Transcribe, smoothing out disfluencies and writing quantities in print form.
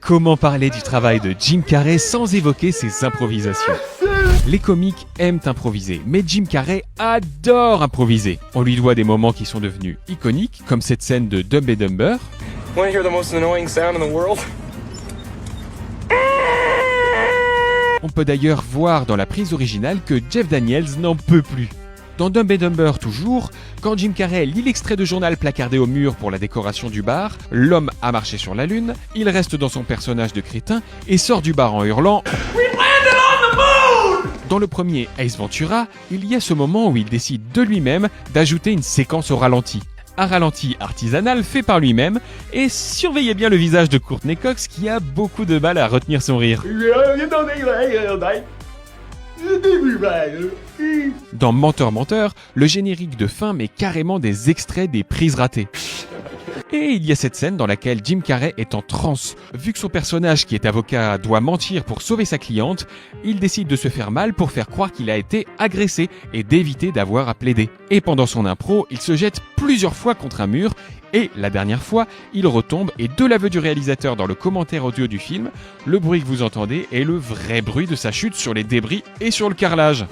Comment parler du travail de Jim Carrey sans évoquer ses improvisations? Les comiques aiment improviser, mais Jim Carrey adore improviser. On lui doit des moments qui sont devenus iconiques, comme cette scène de Dumb and Dumber. Want to hear the most annoying sound in the world? On peut d'ailleurs voir dans la prise originale que Jeff Daniels n'en peut plus. Dans Dumb and Dumber toujours, quand Jim Carrey lit l'extrait de journal placardé au mur pour la décoration du bar, l'homme a marché sur la lune, il reste dans son personnage de crétin et sort du bar en hurlant « We landed on the moon !» Dans le premier Ace Ventura, il y a ce moment où il décide de lui-même d'ajouter une séquence au ralenti. Un ralenti artisanal fait par lui-même, et surveillez bien le visage de Courtney Cox qui a beaucoup de mal à retenir son rire. Dans Menteur Menteur, le générique de fin met carrément des extraits des prises ratées. Et il y a cette scène dans laquelle Jim Carrey est en transe. Vu que son personnage qui est avocat doit mentir pour sauver sa cliente, il décide de se faire mal pour faire croire qu'il a été agressé et d'éviter d'avoir à plaider. Et pendant son impro, il se jette plusieurs fois contre un mur et la dernière fois, il retombe et de l'aveu du réalisateur dans le commentaire audio du film, le bruit que vous entendez est le vrai bruit de sa chute sur les débris et sur le carrelage.